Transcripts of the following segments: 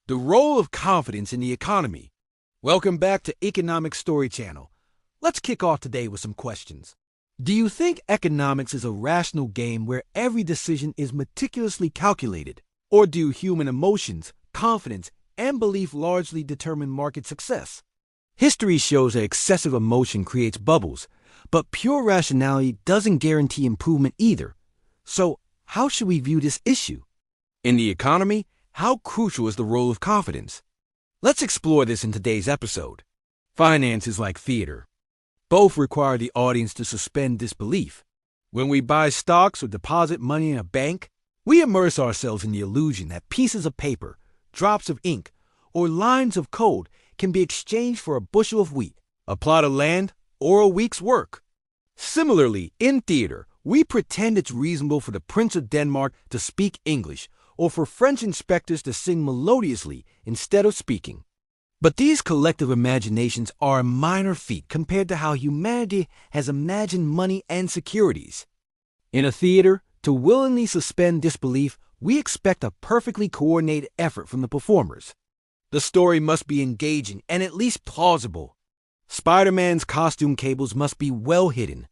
The role of confidence in the economy. Welcome back to EconomicStory-Channel. Let's kick off today with some questions. Do you think economics is a rational game where every decision is meticulously calculated? Or do human emotions, confidence, and belief largely determine market success? History shows that excessive emotion creates bubbles, but pure rationality doesn't guarantee improvement either. So, how should we view this issue? In the economy, how crucial is the role of confidence? Let's explore this in today's episode. Finance is like theater. Both require the audience to suspend disbelief. When we buy stocks or deposit money in a bank, we immerse ourselves in the illusion that pieces of paper, drops of ink, or lines of code can be exchanged for a bushel of wheat, a plot of land, or a week's work. Similarly, in theater, we pretend it's reasonable for the Prince of Denmark to speak English or for French inspectors to sing melodiously instead of speaking. But these collective imaginations are a minor feat compared to how humanity has imagined money and securities. In a theater, to willingly suspend disbelief, we expect a perfectly coordinated effort from the performers. The story must be engaging and at least plausible. Spider-Man's costume cables must be well hidden.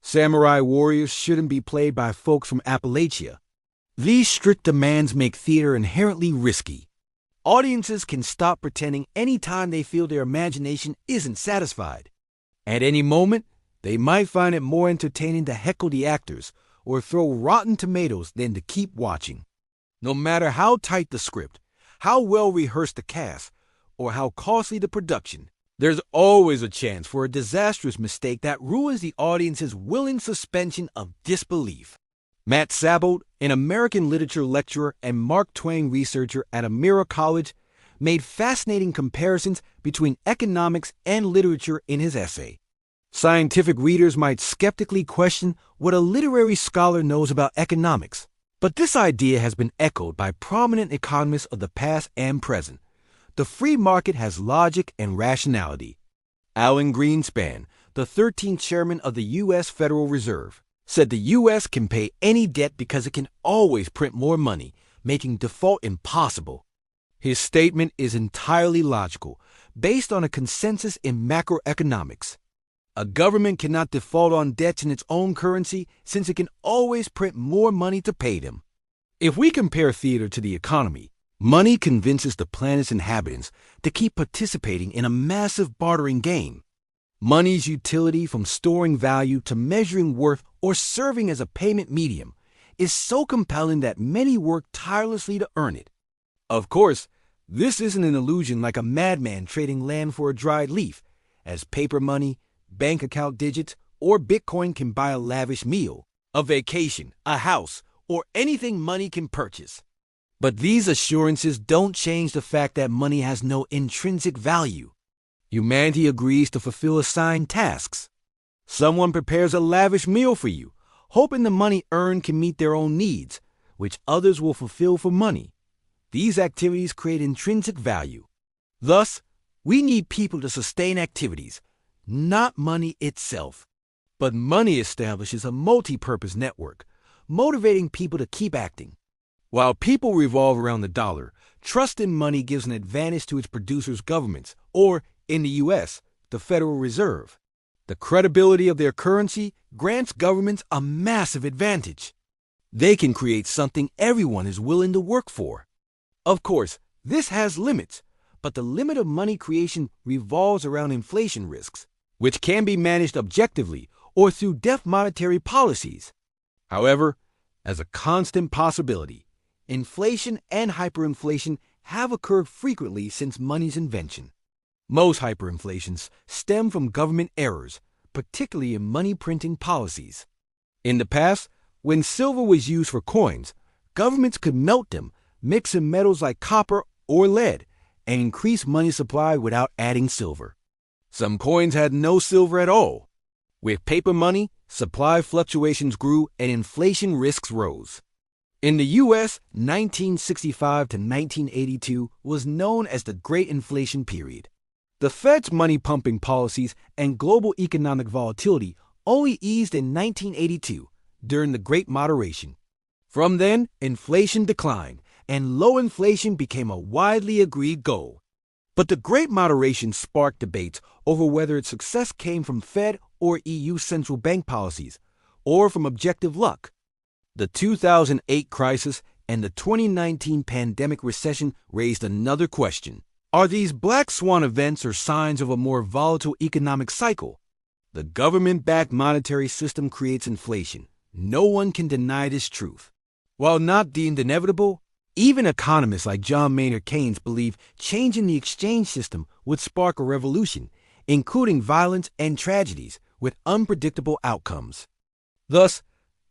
Samurai warriors shouldn't be played by folks from Appalachia. These strict demands make theater inherently risky. Audiences can stop pretending anytime they feel their imagination isn't satisfied. At any moment, they might find it more entertaining to heckle the actors or throw rotten tomatoes than to keep watching. No matter how tight the script, how well rehearsed the cast, or how costly the production, there's always a chance for a disastrous mistake that ruins the audience's willing suspension of disbelief. Matt Sabolt, an American literature lecturer and Mark Twain researcher at Amira College, made fascinating comparisons between economics and literature in his essay. Scientific readers might skeptically question what a literary scholar knows about economics, but this idea has been echoed by prominent economists of the past and present. The free market has logic and rationality. Alan Greenspan, the 13th chairman of the U.S. Federal Reserve, said the U.S. can pay any debt because it can always print more money, making default impossible. His statement is entirely logical, based on a consensus in macroeconomics. A government cannot default on debts in its own currency since it can always print more money to pay them. If we compare theater to the economy, money convinces the planet's inhabitants to keep participating in a massive bartering game. Money's utility, from storing value to measuring worth or serving as a payment medium, is so compelling that many work tirelessly to earn it. Of course, this isn't an illusion like a madman trading land for a dried leaf, as paper money, bank account digits, or Bitcoin can buy a lavish meal, a vacation, a house, or anything money can purchase. But these assurances don't change the fact that money has no intrinsic value. Humanity agrees to fulfill assigned tasks. Someone prepares a lavish meal for you, hoping the money earned can meet their own needs, which others will fulfill for money. These activities create intrinsic value. Thus, we need people to sustain activities, not money itself. But money establishes a multi-purpose network, motivating people to keep acting. While people revolve around the dollar, trust in money gives an advantage to its producers' governments, or, in the U.S., the Federal Reserve. The credibility of their currency grants governments a massive advantage. They can create something everyone is willing to work for. Of course, this has limits, but the limit of money creation revolves around inflation risks, which can be managed objectively or through deft monetary policies. However, as a constant possibility, inflation and hyperinflation have occurred frequently since money's invention. Most hyperinflations stem from government errors, particularly in money printing policies. In the past, when silver was used for coins, governments could melt them, mix in metals like copper or lead, and increase money supply without adding silver. Some coins had no silver at all. With paper money, supply fluctuations grew and inflation risks rose. In the U.S., 1965 to 1982 was known as the Great Inflation Period. The Fed's money-pumping policies and global economic volatility only eased in 1982 during the Great Moderation. From then, inflation declined and low inflation became a widely agreed goal. But the Great Moderation sparked debates over whether its success came from Fed or EU central bank policies, or from objective luck. The 2008 crisis and the 2019 pandemic recession raised another question. Are these black swan events or signs of a more volatile economic cycle? The government-backed monetary system creates inflation. No one can deny this truth. While not deemed inevitable, even economists like John Maynard Keynes believe changing the exchange system would spark a revolution, including violence and tragedies with unpredictable outcomes. Thus,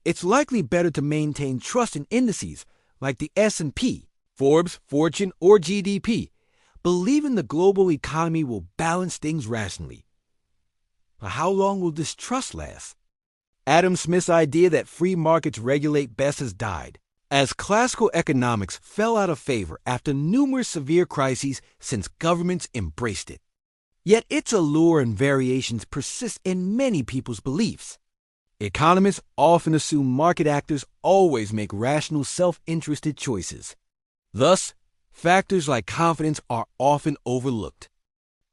it's likely better to maintain trust in indices like the S&P, Forbes, Fortune, or GDP, believing the global economy will balance things rationally. But how long will this trust last? Adam Smith's idea that free markets regulate best has died, as classical economics fell out of favor after numerous severe crises since governments embraced it. Yet its allure and variations persist in many people's beliefs. Economists often assume market actors always make rational, self-interested choices. Thus, factors like confidence are often overlooked.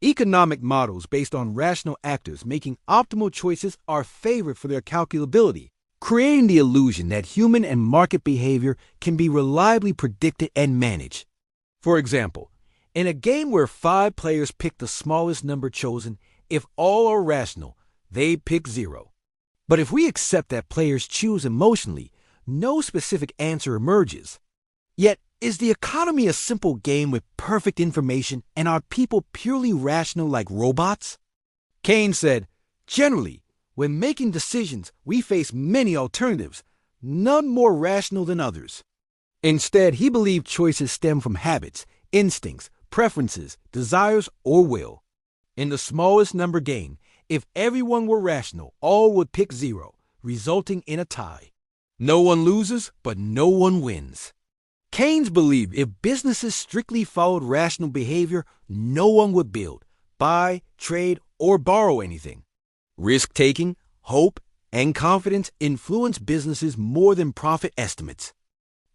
Economic models based on rational actors making optimal choices are favored for their calculability, creating the illusion that human and market behavior can be reliably predicted and managed. For example, in a game where 5 players pick the smallest number chosen, if all are rational, they pick 0. But if we accept that players choose emotionally, no specific answer emerges. Yet, is the economy a simple game with perfect information, and are people purely rational like robots? Keynes said, generally, when making decisions, we face many alternatives, none more rational than others. Instead, he believed choices stem from habits, instincts, preferences, desires, or will. In the smallest number game, if everyone were rational, all would pick 0, resulting in a tie. No one loses, but no one wins. Keynes believed if businesses strictly followed rational behavior, no one would build, buy, trade, or borrow anything. Risk-taking, hope, and confidence influence businesses more than profit estimates.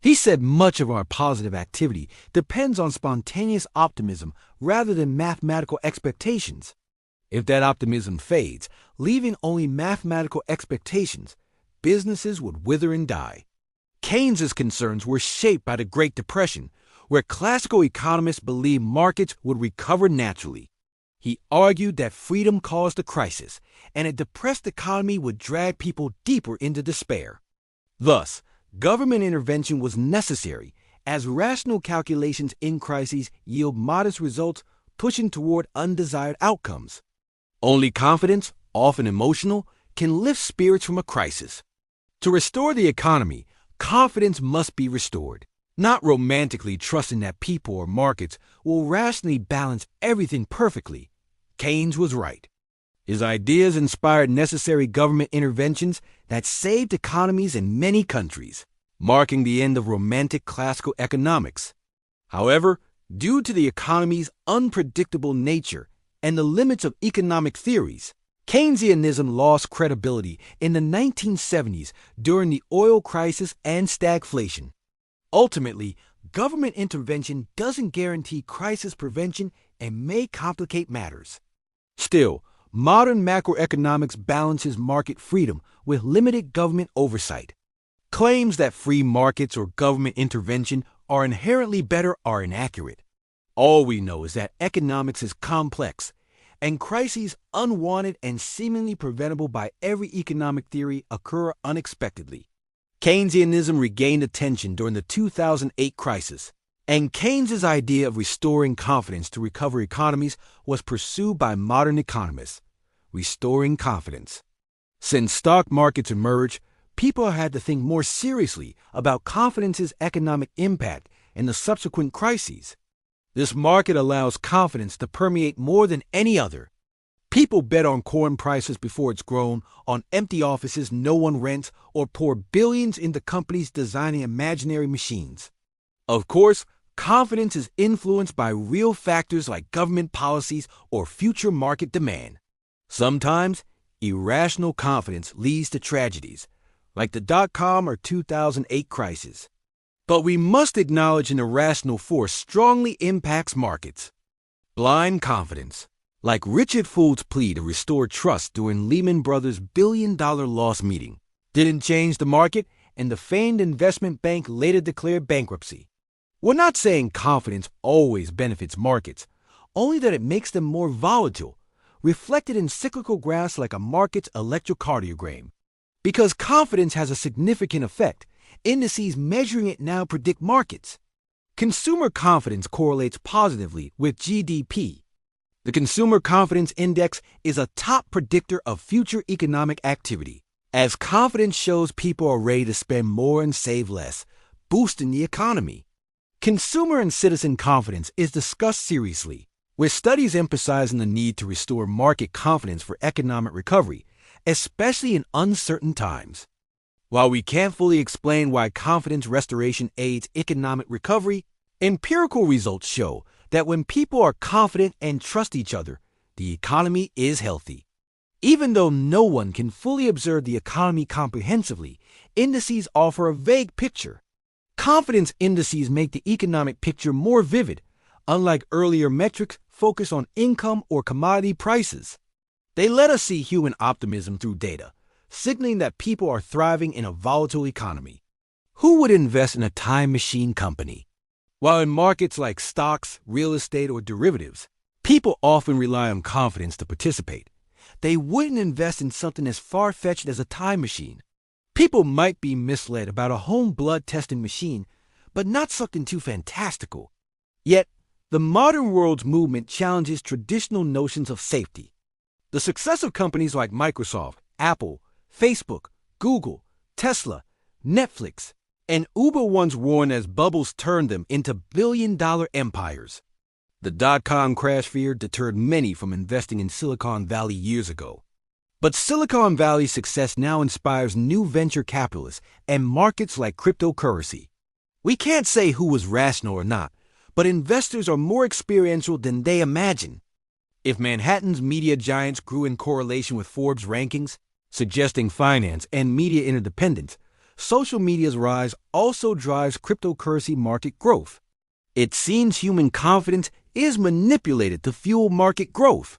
He said much of our positive activity depends on spontaneous optimism rather than mathematical expectations. If that optimism fades, leaving only mathematical expectations, businesses would wither and die. Keynes's concerns were shaped by the Great Depression, where classical economists believed markets would recover naturally. He argued that freedom caused the crisis, and a depressed economy would drag people deeper into despair. Thus, government intervention was necessary, as rational calculations in crises yield modest results, pushing toward undesired outcomes. Only confidence, often emotional, can lift spirits from a crisis. To restore the economy, confidence must be restored, not romantically trusting that people or markets will rationally balance everything perfectly. Keynes was right. His ideas inspired necessary government interventions that saved economies in many countries, marking the end of romantic classical economics. However, due to the economy's unpredictable nature and the limits of economic theories, Keynesianism lost credibility in the 1970s during the oil crisis and stagflation. Ultimately, government intervention doesn't guarantee crisis prevention and may complicate matters. Still, modern macroeconomics balances market freedom with limited government oversight. Claims that free markets or government intervention are inherently better are inaccurate. All we know is that economics is complex, and crises unwanted and seemingly preventable by every economic theory occur unexpectedly. Keynesianism regained attention during the 2008 crisis, and Keynes's idea of restoring confidence to recover economies was pursued by modern economists, restoring confidence. Since stock markets emerged, people had to think more seriously about confidence's economic impact and the subsequent crises. This market allows confidence to permeate more than any other. People bet on corn prices before it's grown, on empty offices no one rents, or pour billions into companies designing imaginary machines. Of course, confidence is influenced by real factors like government policies or future market demand. Sometimes, irrational confidence leads to tragedies, like the dot-com or 2008 crisis. But we must acknowledge an irrational force strongly impacts markets. Blind confidence. Like Richard Foold's plea to restore trust during Lehman Brothers' billion-dollar loss meeting, didn't change the market, and the famed investment bank later declared bankruptcy. We're not saying confidence always benefits markets, only that it makes them more volatile, reflected in cyclical graphs like a market's electrocardiogram. Because confidence has a significant effect, indices measuring it now predict markets. Consumer confidence correlates positively with GDP. The Consumer Confidence Index is a top predictor of future economic activity, as confidence shows people are ready to spend more and save less, boosting the economy. Consumer and citizen confidence is discussed seriously, with studies emphasizing the need to restore market confidence for economic recovery, especially in uncertain times. While we can't fully explain why confidence restoration aids economic recovery, empirical results show that when people are confident and trust each other, the economy is healthy. Even though no one can fully observe the economy comprehensively, indices offer a vague picture. Confidence indices make the economic picture more vivid, unlike earlier metrics focused on income or commodity prices. They let us see human optimism through data, signaling that people are thriving in a volatile economy. Who would invest in a time machine company? While in markets like stocks, real estate, or derivatives, people often rely on confidence to participate. They wouldn't invest in something as far-fetched as a time machine. People might be misled about a home blood testing machine, but not something too fantastical. Yet, the modern world's movement challenges traditional notions of safety. The success of companies like Microsoft, Apple, Facebook, Google, Tesla, Netflix, and Uber once warned as bubbles turned them into billion-dollar empires. The dot-com crash fear deterred many from investing in Silicon Valley years ago. But Silicon Valley's success now inspires new venture capitalists and markets like cryptocurrency. We can't say who was rational or not, but investors are more experiential than they imagine. If Manhattan's media giants grew in correlation with Forbes rankings, suggesting finance and media interdependence, social media's rise also drives cryptocurrency market growth. It seems human confidence is manipulated to fuel market growth.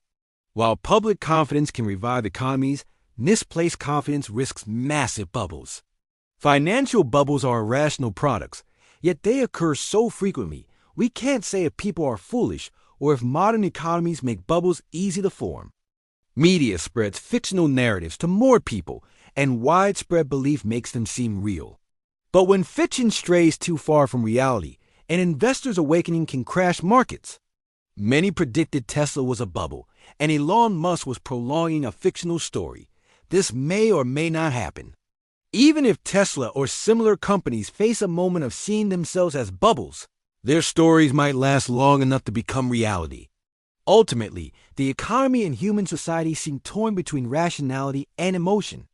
While public confidence can revive economies, misplaced confidence risks massive bubbles. Financial bubbles are irrational products, yet they occur so frequently, we can't say if people are foolish or if modern economies make bubbles easy to form. Media spreads fictional narratives to more people, and widespread belief makes them seem real. But when fiction strays too far from reality, an investor's awakening can crash markets. Many predicted Tesla was a bubble, and Elon Musk was prolonging a fictional story. This may or may not happen. Even if Tesla or similar companies face a moment of seeing themselves as bubbles, their stories might last long enough to become reality. Ultimately, the economy and human society seem torn between rationality and emotion.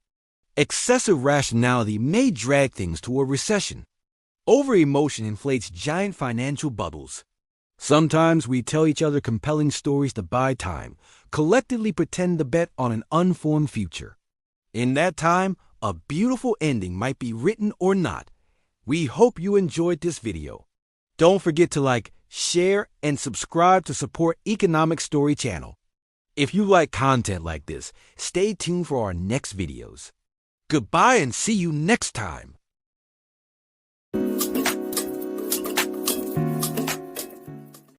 Excessive rationality may drag things toward recession. Over-emotion inflates giant financial bubbles. Sometimes we tell each other compelling stories to buy time, collectively pretend to bet on an unformed future. In that time, a beautiful ending might be written or not. We hope you enjoyed this video. Don't forget to like, share, and subscribe to support Economic Story Channel. If you like content like this, stay tuned for our next videos. Goodbye and see you next time.